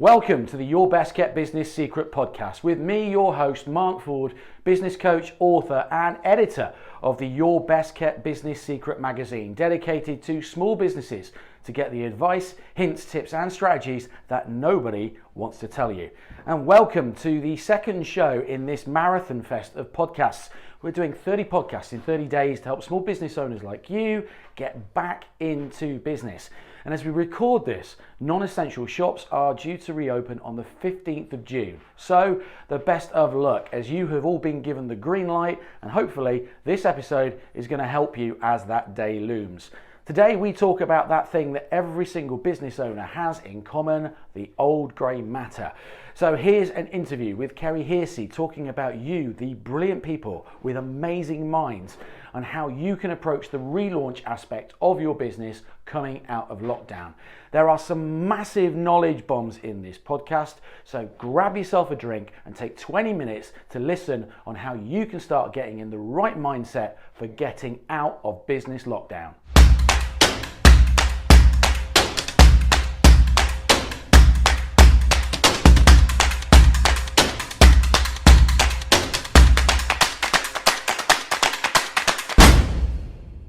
Welcome to the Your Best Kept Business Secret podcast with me, your host, Marc Ford, business coach, author and editor of the Your Best Kept Business Secret magazine, dedicated to small businesses to get the advice, hints, tips and strategies that nobody wants to tell you. And welcome to the second show in this marathon fest of podcasts. We're doing 30 podcasts in 30 days to help small business owners like you get back into business. And as we record this, non-essential shops are due to reopen on the 15th of June. So the best of luck as you have all been given the green light, and hopefully this episode is going to help you as that day looms. Today we talk about that thing that every single business owner has in common, the old grey matter. So here's an interview with Kerry Hearsey talking about you, the brilliant people with amazing minds, and how you can approach the relaunch aspect of your business coming out of lockdown. There are some massive knowledge bombs in this podcast, so grab yourself a drink and take 20 minutes to listen on how you can start getting in the right mindset for getting out of business lockdown.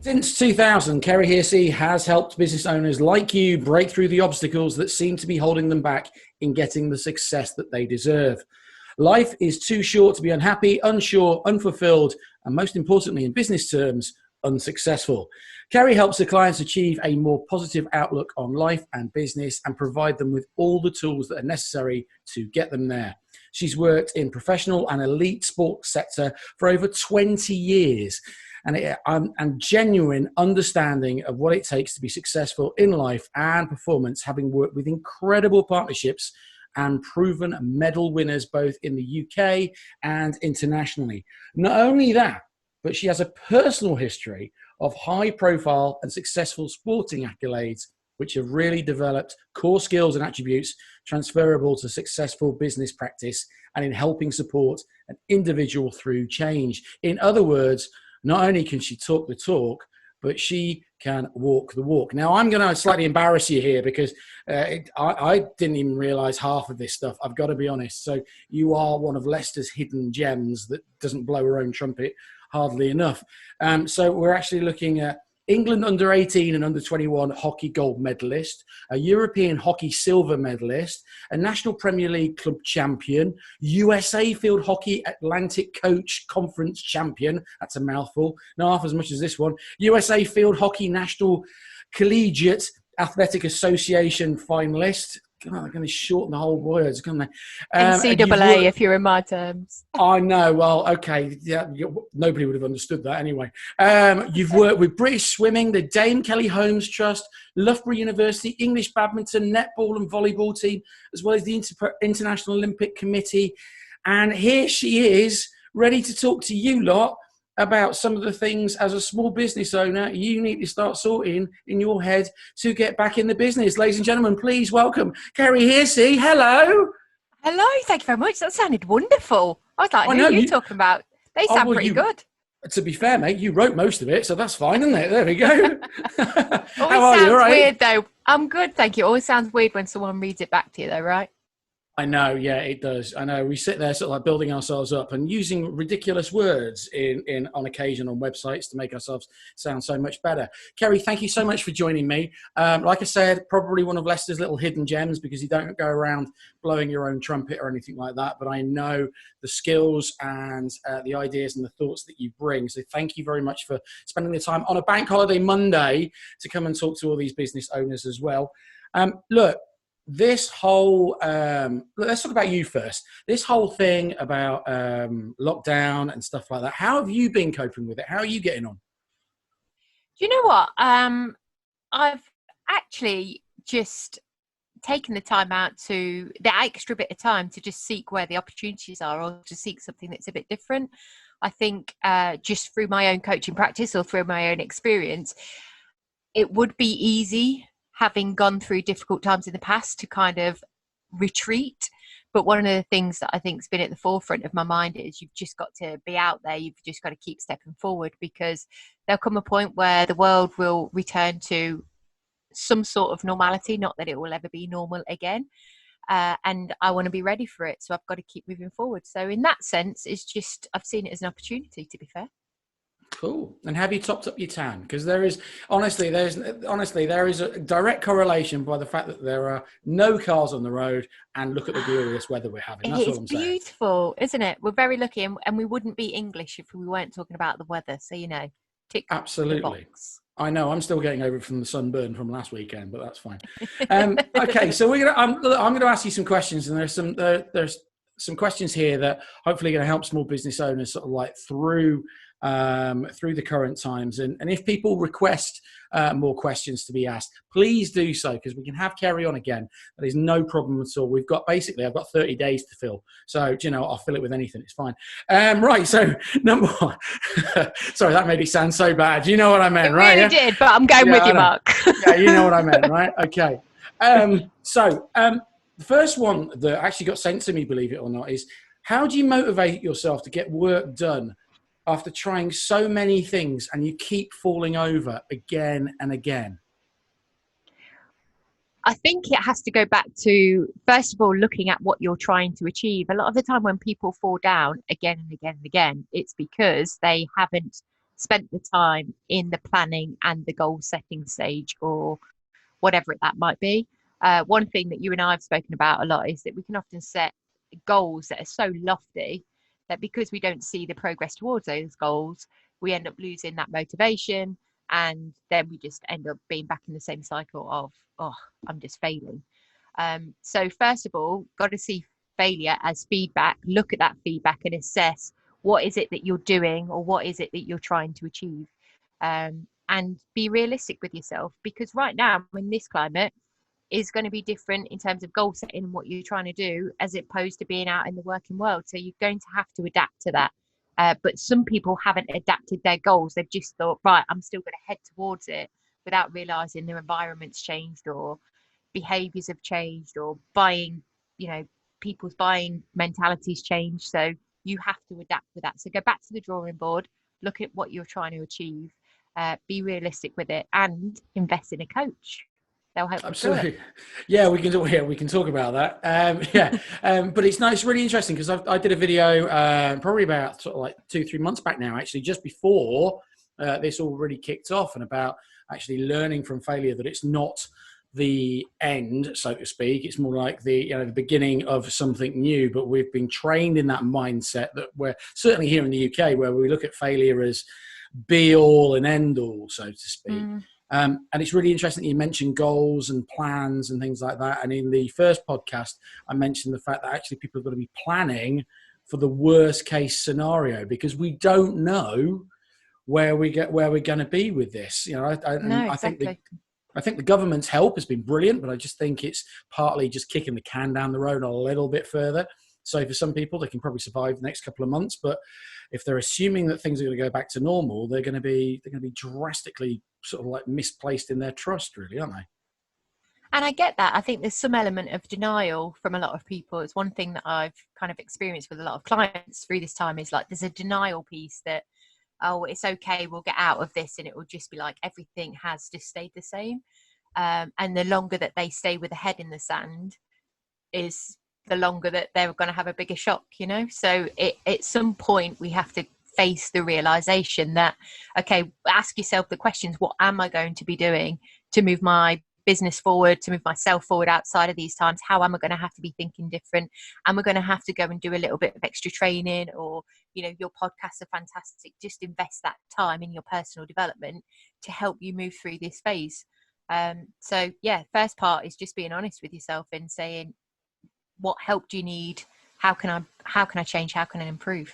Since 2000, Kerry Hearsey has helped business owners like you break through the obstacles that seem to be holding them back in getting the success that they deserve. Life is too short to be unhappy, unsure, unfulfilled, and most importantly, in business terms, unsuccessful. Kerry helps her clients achieve a more positive outlook on life and business and provide them with all the tools that are necessary to get them there. She's worked in professional and elite sports sector for over 20 years. And genuine understanding of what it takes to be successful in life and performance, having worked with incredible partnerships and proven medal winners both in the UK and internationally. Not only that, but she has a personal history of high profile and successful sporting accolades, which have really developed core skills and attributes transferable to successful business practice and in helping support an individual through change. In other words, not only can she talk the talk, but she can walk the walk. Now, I'm going to slightly embarrass you here because I didn't even realize half of this stuff. I've got to be honest. So you are one of Leicester's hidden gems that doesn't blow her own trumpet hardly enough. So we're actually looking at England under 18 and under 21 hockey gold medalist, a European hockey silver medalist, a National Premier League club champion, USA field hockey Atlantic coach conference champion, that's a mouthful, not half as much as this one, USA field hockey national collegiate athletic association finalist. God, they're going to shorten the whole words, can't they? NCAA, if you're in my terms. I know. Well, okay. Yeah, nobody would have understood that anyway. You've worked with British Swimming, the Dame Kelly Holmes Trust, Loughborough University, English Badminton, Netball and Volleyball team, as well as the International Olympic Committee. And here she is, ready to talk to you lot about some of the things as a small business owner you need to start sorting in your head to get back in the business. Ladies and gentlemen, please welcome Kerry Hearsey. Hello. Hello, thank you very much. That sounded wonderful. I was like, who are you talking about? They sound pretty good. To be fair, mate, you wrote most of it, so that's fine, isn't it? There we go. How are you? All right? Weird, though. I'm good, thank you. It always sounds weird when someone reads it back to you, though, right? I know, yeah, it does. I know. We sit there sort of like building ourselves up and using ridiculous words in on occasion on websites to make ourselves sound so much better. Kerry, thank you so much for joining me. Like I said, probably one of Leicester's little hidden gems because you don't go around blowing your own trumpet or anything like that. But I know the skills and the ideas and the thoughts that you bring. So thank you very much for spending the time on a bank holiday Monday to come and talk to all these business owners as well. Look, this whole, let's talk about you first. This whole thing about lockdown and stuff like that. How have you been coping with it? How are you getting on? Do you know what? I've actually just taken the time out the extra bit of time to just seek where the opportunities are or to seek something that's a bit different. I think just through my own coaching practice or through my own experience, it would be easy having gone through difficult times in the past to kind of retreat. But one of the things that I think has been at the forefront of my mind is you've just got to be out there. You've just got to keep stepping forward because there'll come a point where the world will return to some sort of normality, not that it will ever be normal again. and I want to be ready for it. So I've got to keep moving forward. So in that sense, it's just, I've seen it as an opportunity, to be fair. Cool. And have you topped up your tan? Because there is there is a direct correlation by the fact that there are no cars on the road, and look at the glorious weather we're having. That's all I'm saying. It's beautiful, isn't it? We're very lucky, and we wouldn't be English if we weren't talking about the weather. So, tick Absolutely. the box. I know. I'm still getting over it from the sunburn from last weekend, but that's fine. Okay, so I'm going to ask you some questions, and there's some questions here that hopefully are going to help small business owners sort of like through the current times. And if people request more questions to be asked, please do so, because we can have Kerry on again. That is no problem at all. I've got 30 days to fill. So, I'll fill it with anything. It's fine. Right. So number one, sorry, that made it sound so bad. You know what I meant, right? It really did, but I'm going with you, Mark. Yeah, you know what I meant, right? Okay. The first one that actually got sent to me, believe it or not, is how do you motivate yourself to get work done after trying so many things and you keep falling over again and again? I think it has to go back to, first of all, looking at what you're trying to achieve. A lot of the time when people fall down again and again and again, it's because they haven't spent the time in the planning and the goal setting stage, or whatever that might be. One thing that you and I have spoken about a lot is that we can often set goals that are so lofty that because we don't see the progress towards those goals, we end up losing that motivation, and then we just end up being back in the same cycle of, I'm just failing. So first of all, got to see failure as feedback, look at that feedback and assess what is it that you're doing, or what is it that you're trying to achieve, and be realistic with yourself, because right now in this climate is going to be different in terms of goal setting and what you're trying to do, as opposed to being out in the working world. So you're going to have to adapt to that. But some people haven't adapted their goals. They've just thought, right, I'm still going to head towards it, without realizing their environment's changed, or behaviors have changed, or buying, people's buying mentalities changed. So you have to adapt with that. So go back to the drawing board, look at what you're trying to achieve, be realistic with it, and invest in a coach. They'll help. Absolutely. Yeah, we can talk about that. But it's really interesting, because I did a video probably about sort of like 2-3 months back now, actually, just before this all really kicked off, and about actually learning from failure, that it's not the end, so to speak. It's more like the beginning of something new. But we've been trained in that mindset that we're certainly here in the UK, where we look at failure as be all and end all, so to speak. And it's really interesting that you mentioned goals and plans and things like that. And in the first podcast, I mentioned the fact that actually people are going to be planning for the worst case scenario, because we don't know where we're going to be with this. Exactly. I think the government's help has been brilliant, but I just think it's partly just kicking the can down the road a little bit further. So for some people, they can probably survive the next couple of months, but if they're assuming that things are going to go back to normal, they're going to be drastically sort of like misplaced in their trust, really, aren't they? And I get that. I think there's some element of denial from a lot of people. It's one thing that I've kind of experienced with a lot of clients through this time, is like there's a denial piece that, oh, it's okay, we'll get out of this, and it will just be like everything has just stayed the same. And the longer that they stay with a head in the sand, is the longer that they're going to have a bigger shock, So at some point we have to face the realization that, okay, ask yourself the questions: what am I going to be doing to move my business forward, to move myself forward outside of these times? How am I going to have to be thinking different? Am I going to have to go and do a little bit of extra training? Or, your podcasts are fantastic. Just invest that time in your personal development to help you move through this phase. So yeah, first part is just being honest with yourself and saying, what help do you need? How can I change? How can I improve?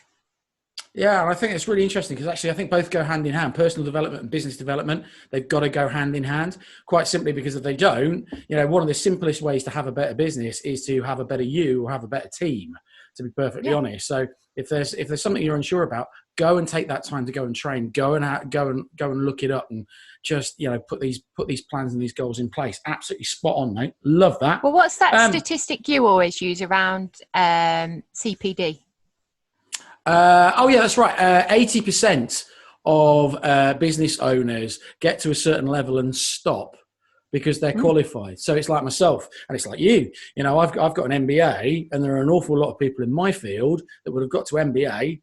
Yeah, and I think it's really interesting, because actually I think both go hand in hand. Personal development and business development, they've got to go hand in hand, quite simply because if they don't, one of the simplest ways to have a better business is to have a better you, or have a better team, to be perfectly honest. So if there's something you're unsure about, go and take that time to go and train, go and look it up, and just put these plans and these goals in place. Absolutely spot on, mate. Love that. Well, what's that statistic you always use around CPD? That's right. 80% of business owners get to a certain level and stop because they're qualified. So it's like myself, and it's like you. You know, I've got an MBA, and there are an awful lot of people in my field that would have got to MBA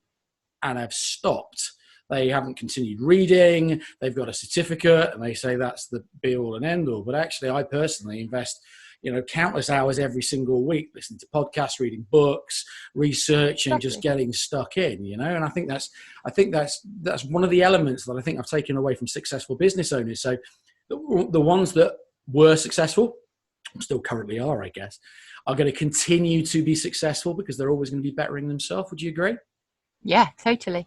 and have stopped. They haven't continued reading. They've got a certificate, and they say that's the be all and end all. But actually, I personally invest, you know, countless hours every single week listening to podcasts, reading books, researching, just getting stuck in. You know, and I think that's one of the elements that I think I've taken away from successful business owners. So the ones that were successful, still currently are, I guess, are going to continue to be successful because they're always going to be bettering themselves. Would you agree? Yeah, totally.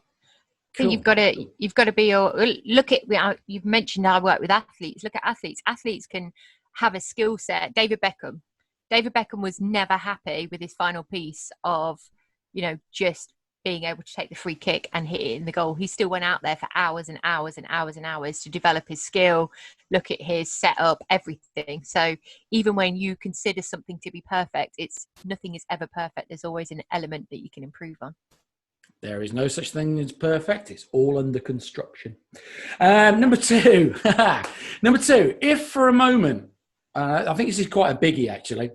I think you've got to be look at, you've mentioned I work with athletes. Look at athletes. Athletes can have a skill set. David Beckham was never happy with his final piece of, you know, just being able to take the free kick and hit it in the goal. He still went out there for hours and hours and hours and hours to develop his skill, look at his setup, everything. So even when you consider something to be perfect, nothing is ever perfect. There's always an element that you can improve on. There is no such thing as perfect. It's all under construction. Number two, if for a moment, I think this is quite a biggie actually,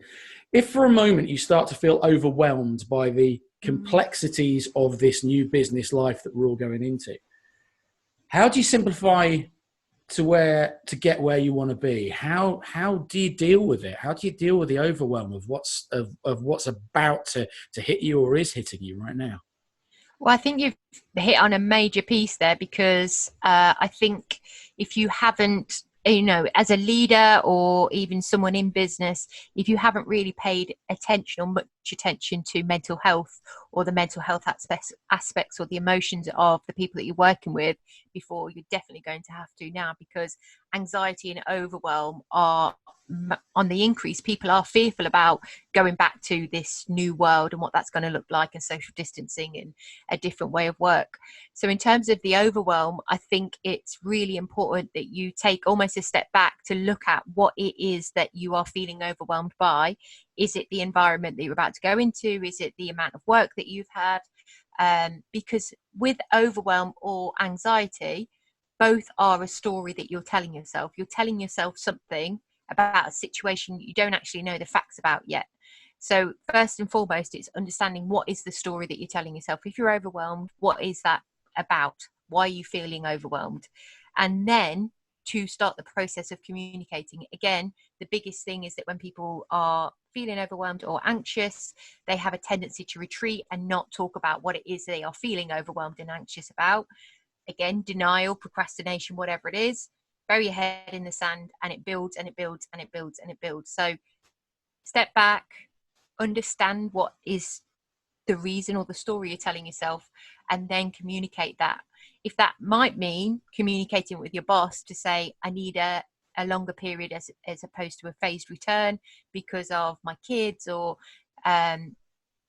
if for a moment you start to feel overwhelmed by the complexities of this new business life that we're all going into, how do you simplify to get where you want to be? How do you deal with it? How do you deal with the overwhelm of what's about to hit you or is hitting you right now? Well, I think you've hit on a major piece there, because I think if you haven't, you know, as a leader or even someone in business, if you haven't really paid attention or much attention to mental health or the mental health aspects or the emotions of the people that you're working with before, you're definitely going to have to now, because anxiety and overwhelm are on the increase. People are fearful about going back to this new world and what that's going to look like, and social distancing and a different way of work. So in terms of the overwhelm, I think it's really important that you take almost a step back to look at what it is that you are feeling overwhelmed by. Is it the environment that you're about to go into? Is it the amount of work that you've had? Because with overwhelm or anxiety, both are a story that you're telling yourself. You're telling yourself something about a situation you don't actually know the facts about yet. So first and foremost, it's understanding what is the story that you're telling yourself. If you're overwhelmed, what is that about? Why are you feeling overwhelmed? And then to start the process of communicating. Again, the biggest thing is that when people are feeling overwhelmed or anxious, they have a tendency to retreat and not talk about what it is they are feeling overwhelmed and anxious about. Again, denial, procrastination, whatever it is, bury your head in the sand, and it builds and it builds and it builds and it builds. So step back, understand what is the reason or the story you're telling yourself, and then communicate that. If that might mean communicating with your boss to say, I need a longer period as opposed to a phased return because of my kids, or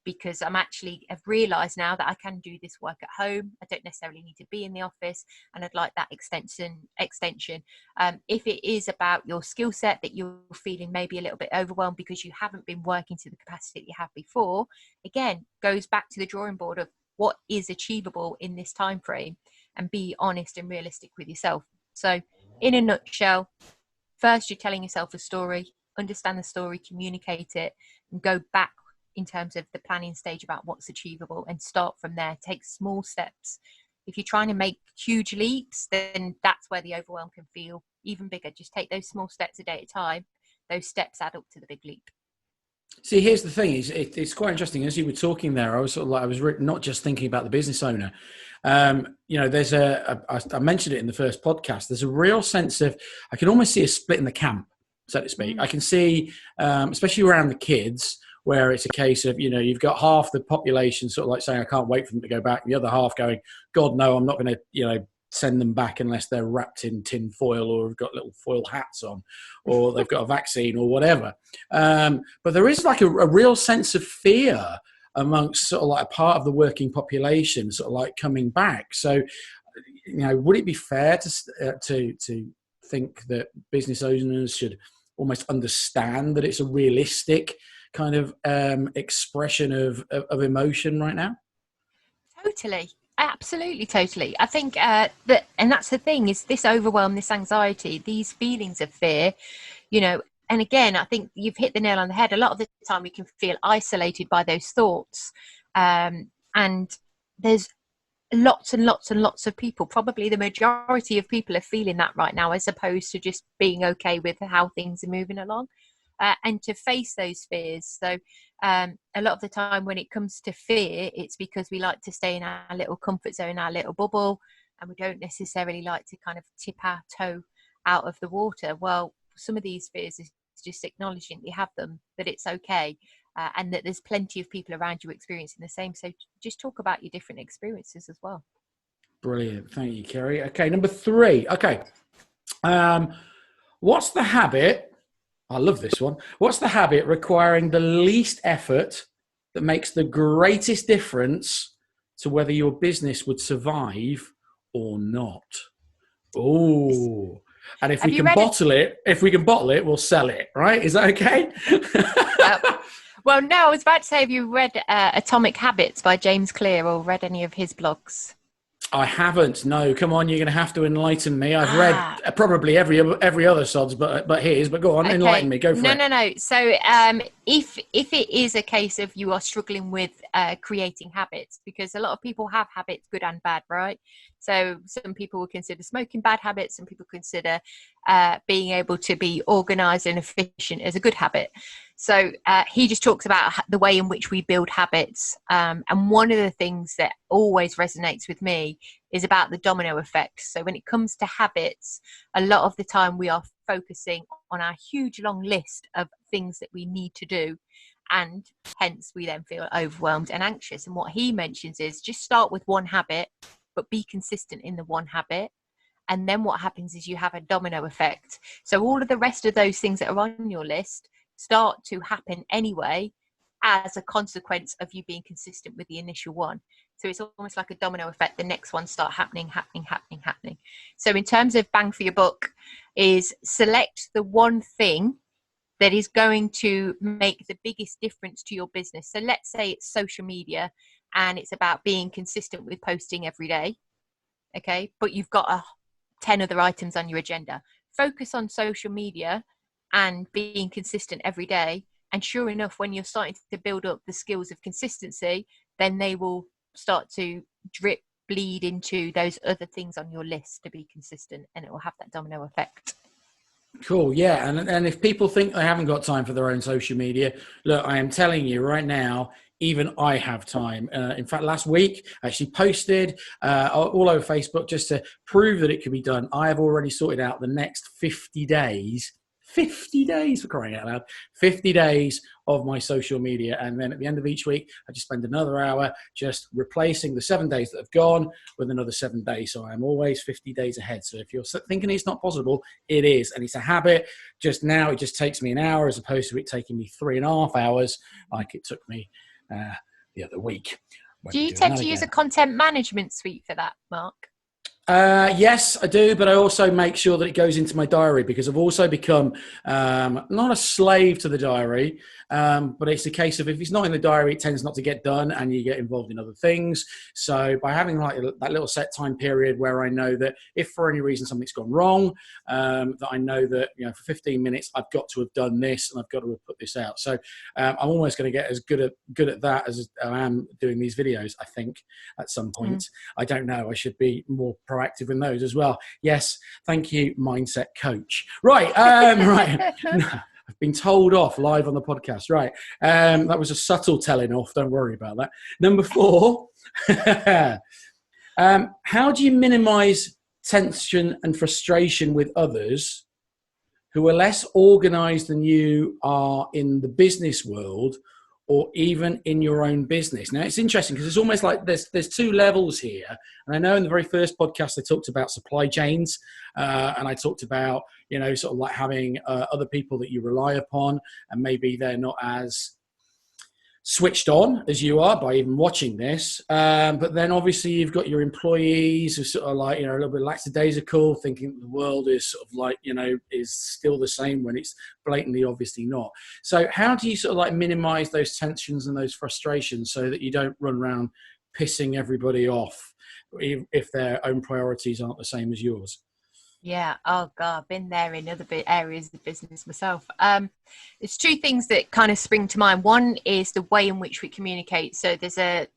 because I've realised now that I can do this work at home. I don't necessarily need to be in the office, and I'd like that extension. If it is about your skill set that you're feeling maybe a little bit overwhelmed because you haven't been working to the capacity that you have before, again, goes back to the drawing board of what is achievable in this time frame, and be honest and realistic with yourself. So in a nutshell, first you're telling yourself a story, understand the story, communicate it, and go back in terms of the planning stage about what's achievable, and start from there. Take small steps. If you're trying to make huge leaps, then that's where the overwhelm can feel even bigger. Just take those small steps a day at a time. Those steps add up to the big leap. See, here's the thing: it's quite interesting. As you were talking there, I was not just thinking about the business owner. You know, there's I mentioned it in the first podcast. There's a real sense of, I can almost see a split in the camp, so to speak. I can see, especially around the kids, where it's a case of, you know, you've got half the population sort of like saying, I can't wait for them to go back. And the other half going, God, no, I'm not going to, you know, send them back unless they're wrapped in tin foil or have got little foil hats on, or they've got a vaccine or whatever. But there is like a real sense of fear amongst sort of like a part of the working population sort of like coming back. So, you know, would it be fair to think that business owners should almost understand that it's a realistic kind of expression of emotion right now? Totally. Absolutely, totally. I think that, and that's the thing, is this overwhelm, this anxiety, these feelings of fear, you know, and again, I think you've hit the nail on the head. A lot of the time we can feel isolated by those thoughts. And there's lots and lots and lots of people, probably the majority of people are feeling that right now, as opposed to just being okay with how things are moving along. And to face those fears. So a lot of the time when it comes to fear, it's because we like to stay in our little comfort zone, our little bubble, and we don't necessarily like to kind of tip our toe out of the water. Well, some of these fears is just acknowledging that you have them, that it's okay, and that there's plenty of people around you experiencing the same. So just talk about your different experiences as well. Brilliant. Thank you, Kerry. Okay, number 3. Okay. What's the habit? I love this one. What's the habit requiring the least effort that makes the greatest difference to whether your business would survive or not? Oh, and if we can bottle it, we'll sell it, right? Is that okay? Well, no, I was about to say, have you read Atomic Habits by James Clear or read any of his blogs? I haven't. No, come on, you're going to have to enlighten me. I've read probably every other sods, but his. But go on, okay. Enlighten me. Go for it. No. So, if it is a case of you are struggling with creating habits, because a lot of people have habits, good and bad, right? So some people will consider smoking bad habits, some people consider being able to be organised and efficient as a good habit. So he just talks about the way in which we build habits. And one of the things that always resonates with me is about the domino effect. So when it comes to habits, a lot of the time we are focusing on our huge long list of things that we need to do. And hence we then feel overwhelmed and anxious. And what he mentions is just start with one habit, but be consistent in the one habit. And then what happens is you have a domino effect. So all of the rest of those things that are on your list start to happen anyway as a consequence of you being consistent with the initial one. So it's almost like a domino effect. The next one start happening. So in terms of bang for your buck, is select the one thing that is going to make the biggest difference to your business. So let's say it's social media and it's about being consistent with posting every day. Okay, but you've got 10 other items on your agenda. Focus on social media and being consistent every day. And sure enough, when you're starting to build up the skills of consistency, then they will start to bleed into those other things on your list to be consistent, and it will have that domino effect. Cool. Yeah. And if people think they haven't got time for their own social media, look, I am telling you right now, even I have time. In fact, last week I actually posted all over Facebook just to prove that it can be done. I have already sorted out the next 50 days. 50 days, for crying out loud, 50 days of my social media. And then at the end of each week, I just spend another hour just replacing the 7 days that have gone with another 7 days. So I'm always 50 days ahead. So if you're thinking it's not possible, it is. And it's a habit. Just now, it just takes me an hour as opposed to it taking me 3.5 hours like it took me the other week. Do you tend to use a content management suite for that, Mark? Yes, I do, but I also make sure that it goes into my diary, because I've also become not a slave to the diary, but it's a case of if it's not in the diary, it tends not to get done and you get involved in other things. So by having like that little set time period where I know that if for any reason something's gone wrong, that I know that, you know, for 15 minutes, I've got to have done this and I've got to have put this out. So I'm almost going to get as good at that as I am doing these videos, I think, at some point. I don't know. I should be more proactive in those as well. Yes, thank you, mindset coach. Right, right. I've been told off live on the podcast. Right, that was a subtle telling off. Don't worry about that. Number 4. How do you minimize tension and frustration with others who are less organized than you are in the business world, or even in your own business? Now, it's interesting because it's almost like there's 2 levels here. And I know in the very first podcast, I talked about supply chains, and I talked about, you know, sort of like having other people that you rely upon, and maybe they're not as switched on as you are by even watching this. But then obviously you've got your employees who sort of like, you know, a little bit lackadaisical, thinking the world is sort of like, you know, is still the same when it's blatantly obviously not. So how do you sort of like minimize those tensions and those frustrations so that you don't run around pissing everybody off if their own priorities aren't the same as yours? Yeah. Oh God, I've been there in other areas of business myself. There's two things that kind of spring to mind. One is the way in which we communicate. So there's a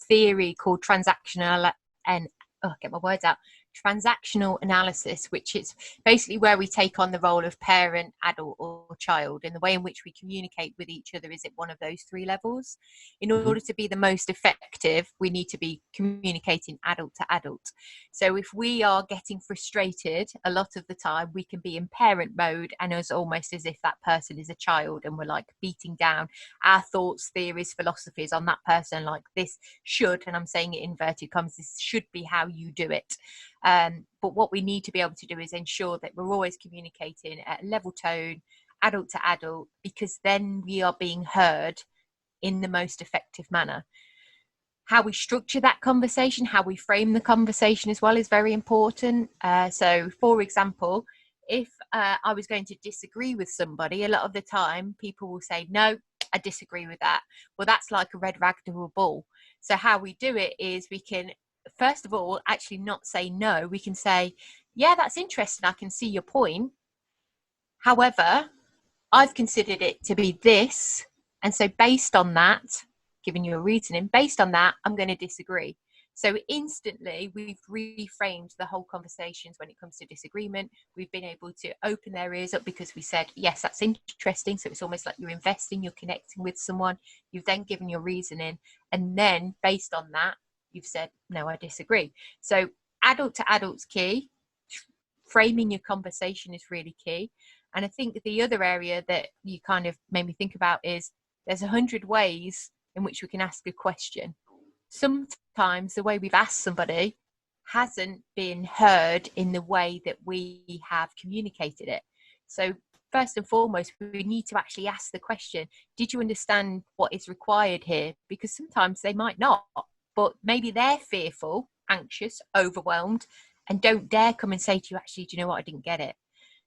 theory called transactional and get my words out. Transactional analysis, which is basically where we take on the role of parent, adult, or child, and the way in which we communicate with each other is at one of those three levels. In order to be the most effective, we need to be communicating adult to adult. So if we are getting frustrated, a lot of the time we can be in parent mode, and it's almost as if that person is a child, and we're like beating down our thoughts, theories, philosophies on that person, like this should, and I'm saying it in inverted commas, this should be how you do it. But what we need to be able to do is ensure that we're always communicating at a level tone, adult to adult, because then we are being heard in the most effective manner. How we structure that conversation, how we frame the conversation as well is very important. So, for example, if I was going to disagree with somebody, a lot of the time people will say, no, I disagree with that. Well, that's like a red rag to a bull. So how we do it is we can, first of all, actually not say no. We can say, yeah, that's interesting. I can see your point. However, I've considered it to be this. And so based on that, giving you a reasoning, based on that, I'm going to disagree. So instantly, we've reframed the whole conversations when it comes to disagreement. We've been able to open their ears up because we said, yes, that's interesting. So it's almost like you're investing, you're connecting with someone. You've then given your reasoning. And then based on that, you've said, no, I disagree. So adult to adult's key. Framing your conversation is really key. And I think the other area that you kind of made me think about is there's 100 ways in which we can ask a question. Sometimes the way we've asked somebody hasn't been heard in the way that we have communicated it. So first and foremost, we need to actually ask the question, did you understand what is required here? Because sometimes they might not, but maybe they're fearful, anxious, overwhelmed, and don't dare come and say to you, actually, do you know what? I didn't get it.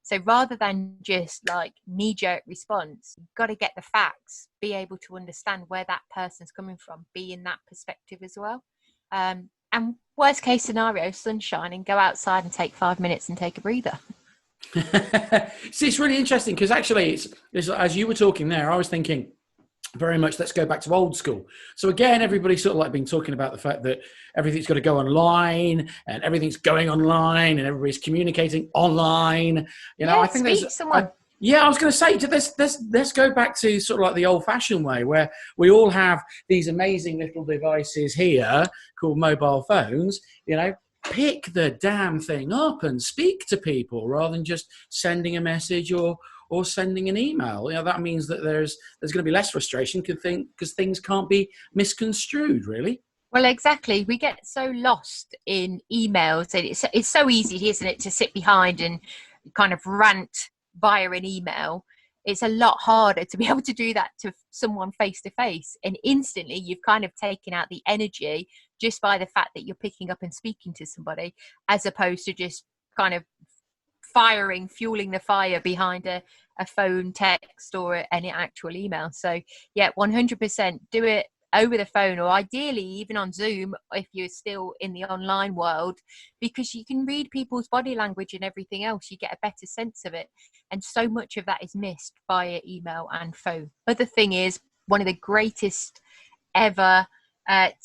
So rather than just like knee-jerk response, you've got to get the facts, be able to understand where that person's coming from, be in that perspective as well. And worst case scenario, sunshine, and go outside and take 5 minutes and take a breather. See, it's really interesting because actually, it's as you were talking there, I was thinking very much, let's go back to old school. So again, everybody's sort of like been talking about the fact that everything's got to go online and everything's going online and everybody's communicating online. You know, Yeah, I think there's someone. I was going to say, let's go back to sort of like the old-fashioned way where we all have these amazing little devices here called mobile phones. You know, pick the damn thing up and speak to people rather than just sending a message or sending an email. You know, that means that there's going to be less frustration because things can't be misconstrued, really. Well, exactly. We get so lost in emails, and it's so easy, isn't it, to sit behind and kind of rant via an email. It's a lot harder to be able to do that to someone face to face, and instantly you've kind of taken out the energy just by the fact that you're picking up and speaking to somebody, as opposed to just kind of fueling the fire behind a phone text or an actual email. So yeah, 100% do it over the phone, or ideally even on Zoom if you're still in the online world, because you can read people's body language and everything else. You get a better sense of it, and so much of that is missed via email and phone. Other thing is, one of the greatest ever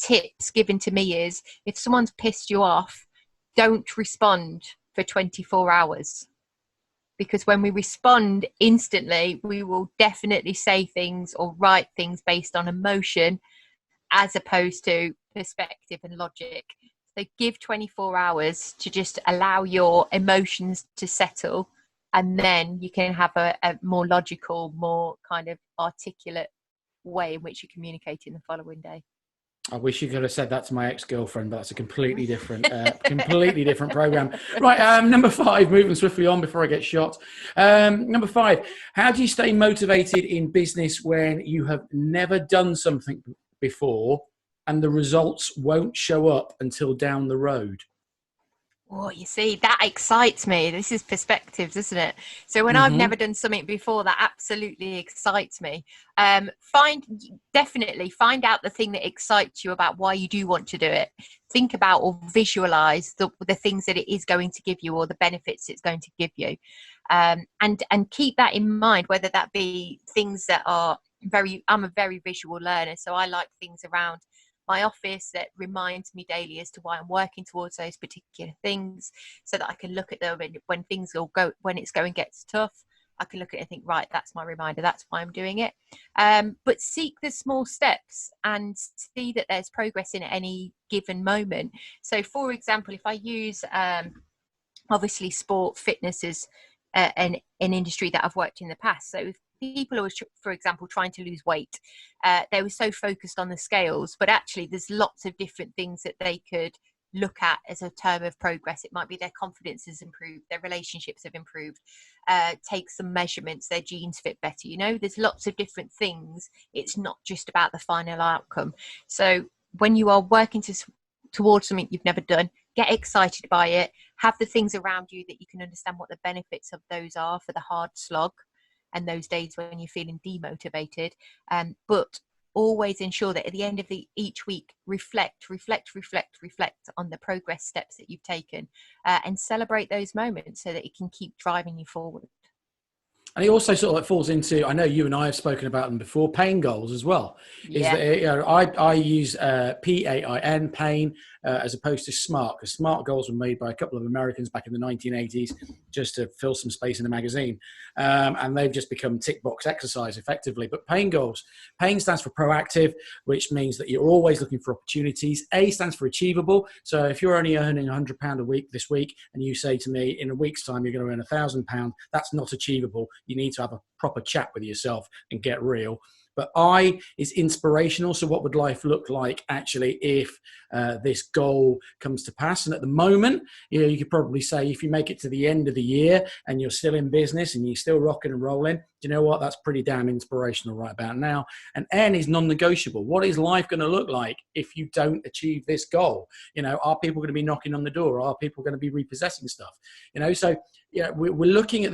tips given to me is, if someone's pissed you off, don't respond for 24 hours. Because when we respond instantly, we will definitely say things or write things based on emotion as opposed to perspective and logic. So give 24 hours to just allow your emotions to settle, and then you can have a more logical, more kind of articulate way in which you communicate in the following day. I wish you could have said that to my ex-girlfriend, but that's a completely different program. Right, number 5, moving swiftly on before I get shot. Number 5, how do you stay motivated in business when you have never done something before and the results won't show up until down the road? Oh, you see, that excites me. This is perspectives, isn't it? So when I've Hmm. never done something before, that absolutely excites me. Find Definitely find out the thing that excites you about why you do want to do it. Think about or visualize the things that it is going to give you or the benefits it's going to give you, and keep that in mind. Whether that be things that are I'm a very visual learner, so I like things around my office that reminds me daily as to why I'm working towards those particular things, so that I can look at them and when things will go, when it's going gets tough, I can look at it and think, right, that's my reminder, that's why I'm doing it. But seek the small steps and see that there's progress in any given moment. So for example, if I use obviously sport fitness is an industry that I've worked in the past. So if people who are, for example, trying to lose weight, they were so focused on the scales, but actually there's lots of different things that they could look at as a term of progress. It might be their confidence has improved, their relationships have improved, take some measurements, their genes fit better. There's lots of different things. It's not just about the final outcome. So when you are working towards something you've never done, get excited by it, have the things around you that you can understand what the benefits of those are for the hard slog and those days when you're feeling demotivated. But always ensure that at the end of each week, reflect on the progress steps that you've taken, and celebrate those moments so that it can keep driving you forward. And it also sort of like falls into, I know you and I have spoken about them before, pain goals as well. Is Yeah. that, I use PAIN, pain, as opposed to SMART, because SMART goals were made by a couple of Americans back in the 1980s just to fill some space in a magazine. And they've just become tick box exercise effectively. But pain goals, pain stands for proactive, which means that you're always looking for opportunities. A stands for achievable. So if you're only earning £100 a week this week, and you say to me, in a week's time, you're going to earn £1,000, that's not achievable. You need to have a proper chat with yourself and get real. But I is inspirational. So what would life look like actually if this goal comes to pass? And at the moment, you could probably say if you make it to the end of the year and you're still in business and you're still rocking and rolling, do you know what? That's pretty damn inspirational right about now. And N is non-negotiable. What is life going to look like if you don't achieve this goal? Are people going to be knocking on the door? Are people going to be repossessing stuff? So we're looking at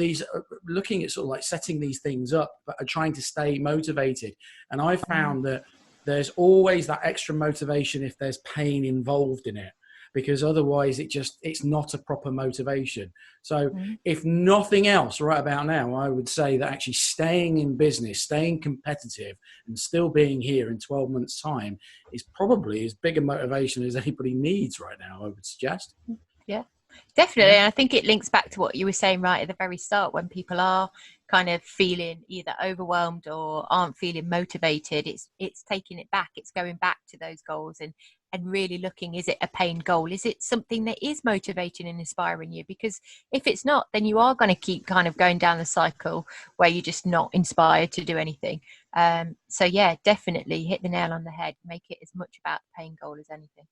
sort of like setting these things up, but are trying to stay motivated. And I found that there's always that extra motivation if there's pain involved in it, because otherwise it's not a proper motivation. So if nothing else right about now, I would say that actually staying in business, staying competitive and still being here in 12 months time is probably as big a motivation as anybody needs right now, I would suggest. Yeah, definitely. Yeah. And I think it links back to what you were saying right at the very start. When people are kind of feeling either overwhelmed or aren't feeling motivated, it's taking it back. It's going back to those goals and really looking, is it a pain goal? Is it something that is motivating and inspiring you? Because if it's not, then you are going to keep kind of going down the cycle where you're just not inspired to do anything. So yeah, definitely hit the nail on the head. Make it as much about the pain goal as anything.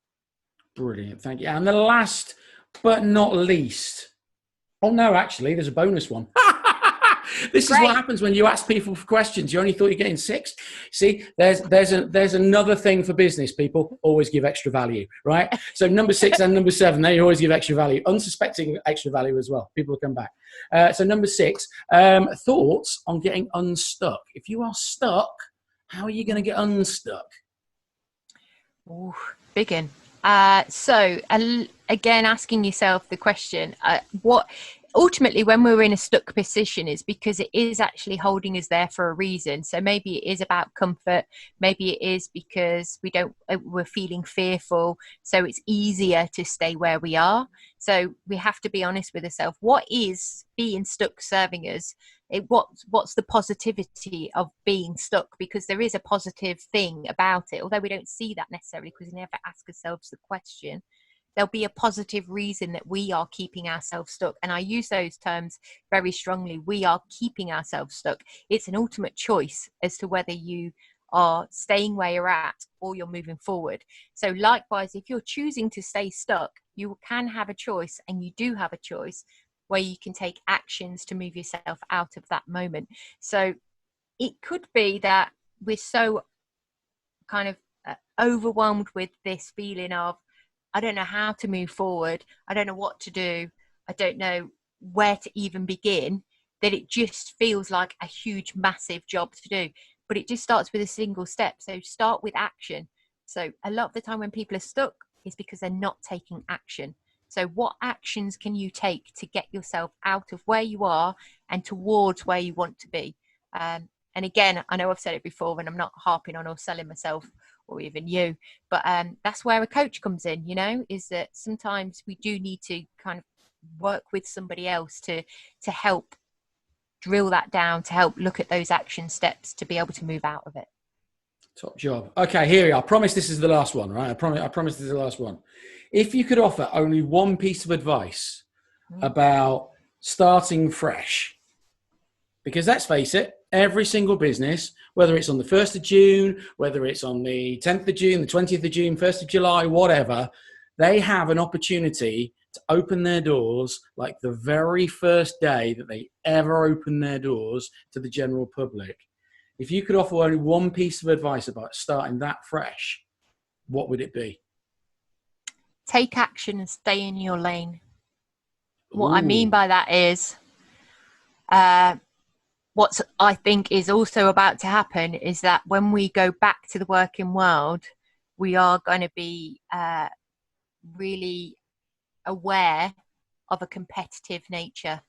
Brilliant. Thank you. And the last but not least, oh no, actually, there's a bonus one. This is what Great. happens when you ask people for questions. You only thought you're getting 6. See, there's another thing for business people. Always give extra value, right? So number 6 and number 7, they always give extra value, unsuspecting extra value as well. People will come back. So number 6, thoughts on getting unstuck. If you are stuck, how are you going to get unstuck? Ooh, big one. Again, asking yourself the question, what ultimately when we're in a stuck position is because it is actually holding us there for a reason. So maybe it is about comfort. Maybe it is because we're feeling fearful. So it's easier to stay where we are. So we have to be honest with ourselves. What is being stuck serving us? What's the positivity of being stuck? Because there is a positive thing about it, although we don't see that necessarily because we never ask ourselves the question. There'll be a positive reason that we are keeping ourselves stuck. And I use those terms very strongly. We are keeping ourselves stuck. It's an ultimate choice as to whether you are staying where you're at or you're moving forward. So likewise, if you're choosing to stay stuck, you can have a choice, and you do have a choice where you can take actions to move yourself out of that moment. So it could be that we're so kind of overwhelmed with this feeling of, I don't know how to move forward, I don't know what to do, I don't know where to even begin, then it just feels like a huge, massive job to do. But it just starts with a single step. So start with action. So a lot of the time when people are stuck is because they're not taking action. So what actions can you take to get yourself out of where you are and towards where you want to be? And again, I know I've said it before and I'm not harping on or selling myself or even you, but that's where a coach comes in, you know, is that sometimes we do need to kind of work with somebody else to help drill that down, to help look at those action steps to be able to move out of it. Top job. Okay, here we are. I promise this is the last one, right? I promise this is the last one. If you could offer only one piece of advice about starting fresh, because let's face it, every single business, whether it's on the 1st of June, whether it's on the 10th of June, the 20th of June, 1st of July, whatever, they have an opportunity to open their doors like the very first day that they ever open their doors to the general public. If you could offer only one piece of advice about starting that fresh, what would it be? Take action and stay in your lane. What Ooh. I mean by that is, what I think is also about to happen is that when we go back to the working world, we are going to be really aware of a competitive nature,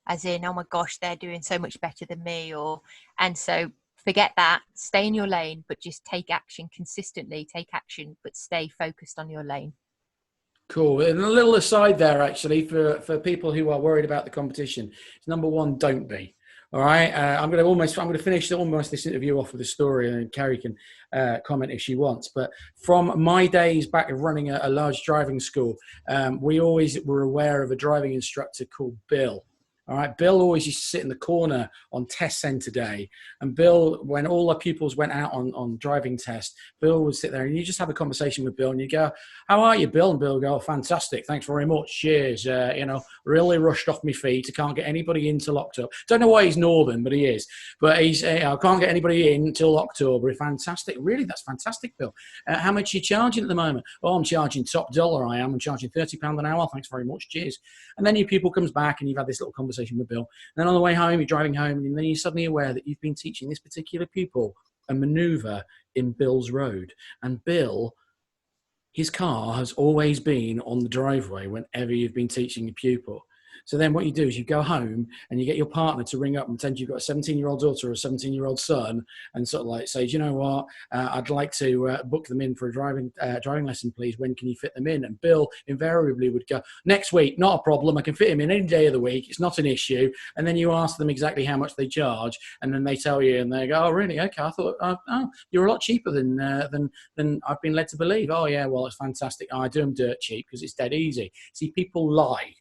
as in, oh my gosh, they're doing so much better than me, and so forget that, stay in your lane, but just take action consistently, take action, but stay focused on your lane. Cool. And a little aside there, actually, for people who are worried about the competition, it's number one, don't be. All right. I'm going to finish almost this interview off with a story, and Kerry can comment if she wants. But from my days back of running a large driving school, we always were aware of a driving instructor called Bill. All right. Bill always used to sit in the corner on test centre day. And Bill, when all the pupils went out on driving test, Bill would sit there and you just have a conversation with Bill and you go, how are you, Bill? And Bill would go, oh, fantastic. Thanks very much. Cheers. Really rushed off my feet. I can't get anybody into locked up. Don't know why he's Northern, but he is. But he's, I can't get anybody in until October. Fantastic. Really? That's fantastic, Bill. How much are you charging at the moment? Oh, I'm charging top dollar. I'm charging £30 an hour. Thanks very much. Cheers. And then your pupil comes back and you've had this little conversation with Bill. And then on the way home, you're driving home, and then you're suddenly aware that you've been teaching this particular pupil a maneuver in Bill's road. And Bill, his car has always been on the driveway whenever you've been teaching a pupil. So then what you do is you go home and you get your partner to ring up and pretend you've got a 17-year-old daughter or a 17-year-old son and sort of like say, do you know what, I'd like to book them in for a driving lesson, please. When can you fit them in? And Bill invariably would go, next week, not a problem. I can fit him in any day of the week. It's not an issue. And then you ask them exactly how much they charge. And then they tell you and they go, oh, really? Okay. I thought, oh, you're a lot cheaper than I've been led to believe. Oh, yeah, well, it's fantastic. I do them dirt cheap because it's dead easy. See, people lie.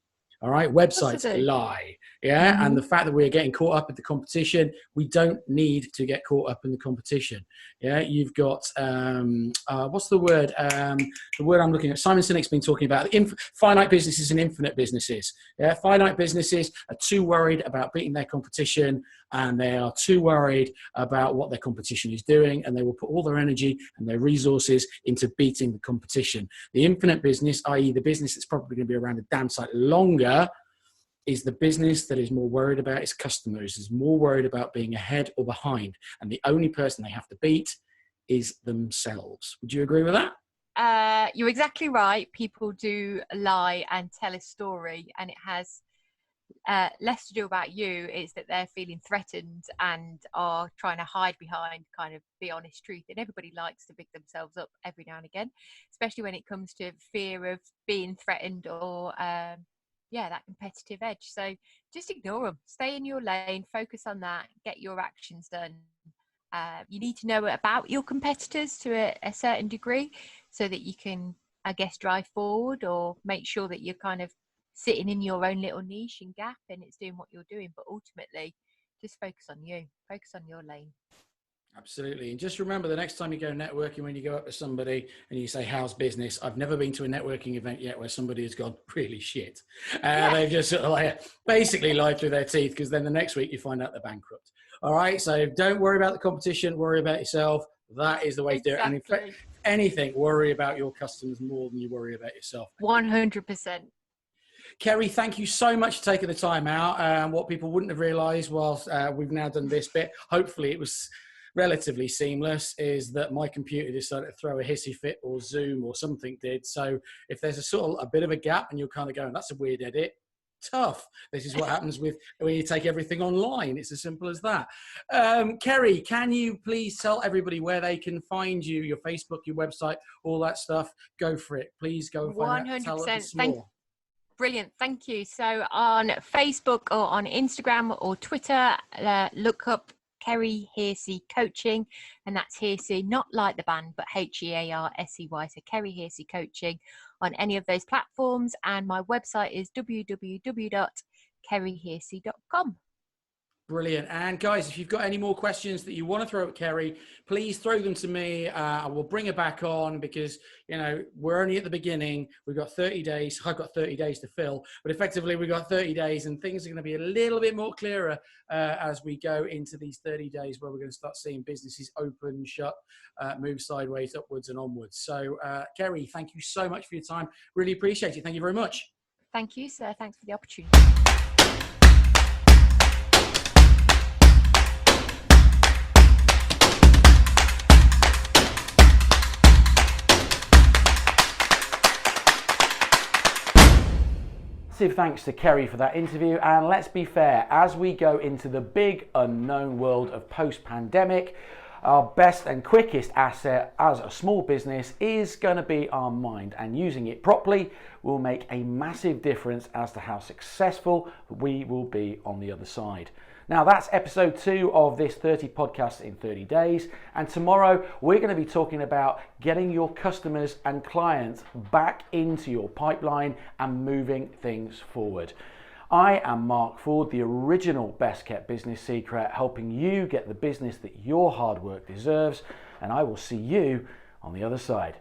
All right, websites lie, yeah, mm-hmm. And the fact that we're getting caught up in the competition, we don't need to get caught up in the competition. Yeah, you've got what's the word? The word I'm looking at. Simon Sinek's been talking about finite businesses and infinite businesses. Yeah, finite businesses are too worried about beating their competition, and they are too worried about what their competition is doing, and they will put all their energy and their resources into beating the competition. The infinite business, i.e. the business that's probably going to be around a damn sight longer, is the business that is more worried about its customers, is more worried about being ahead or behind, and the only person they have to beat is themselves. Would you agree with that? You're exactly right. People do lie and tell a story, and it has less to do about you. It's that they're feeling threatened and are trying to hide behind kind of the honest truth. And everybody likes to big themselves up every now and again, especially when it comes to fear of being threatened or that competitive edge. So just ignore them, stay in your lane, focus on that, get your actions done. You need to know about your competitors to a certain degree so that you can, I guess, drive forward or make sure that you're kind of sitting in your own little niche and gap and it's doing what you're doing. But ultimately, just focus on you, focus on your lane. Absolutely. And just remember, the next time you go networking, when you go up to somebody and you say, how's business? I've never been to a networking event yet where somebody has gone, really shit. They've just sort of like basically lied through their teeth, because then the next week you find out they're bankrupt. All right. So don't worry about the competition. Worry about yourself. That is the way to do it. And in fact, anything, worry about your customers more than you worry about yourself. 100%. Kerry, thank you so much for taking the time out. What people wouldn't have realised whilst we've now done this bit, hopefully it was relatively seamless, is that my computer decided to throw a hissy fit, or Zoom or something did. So if there's a bit of a gap and you're kind of going, that's a weird edit, tough. This is what happens when you take everything online. It's as simple as that. Kerry, can you please tell everybody where they can find you, your Facebook, your website, all that stuff? Go for it. Please go and find 100%. that. Tell us more. Brilliant. Thank you. So on Facebook or on Instagram or Twitter, look up Kerry Hearsey Coaching, and that's Hearsey, not like the band, but Hearsey. So Kerry Hearsey Coaching on any of those platforms. And my website is www.kerryhearsey.com. Brilliant. And guys, if you've got any more questions that you want to throw at Kerry, please throw them to me. I will bring her back on, because, you know, we're only at the beginning. We've got 30 days. I've got 30 days to fill, but effectively we've got 30 days, and things are going to be a little bit more clearer as we go into these 30 days, where we're going to start seeing businesses open, shut, move sideways, upwards and onwards. So Kerry, thank you so much for your time. Really appreciate it. Thank you very much. Thank you, sir. Thanks for the opportunity. Massive thanks to Kerry for that interview, and let's be fair, as we go into the big unknown world of post-pandemic, our best and quickest asset as a small business is going to be our mind, and using it properly will make a massive difference as to how successful we will be on the other side. Now, that's episode 2 of this 30 podcasts in 30 days. And tomorrow we're going to be talking about getting your customers and clients back into your pipeline and moving things forward. I am Marc Ford, the original best kept business secret, helping you get the business that your hard work deserves. And I will see you on the other side.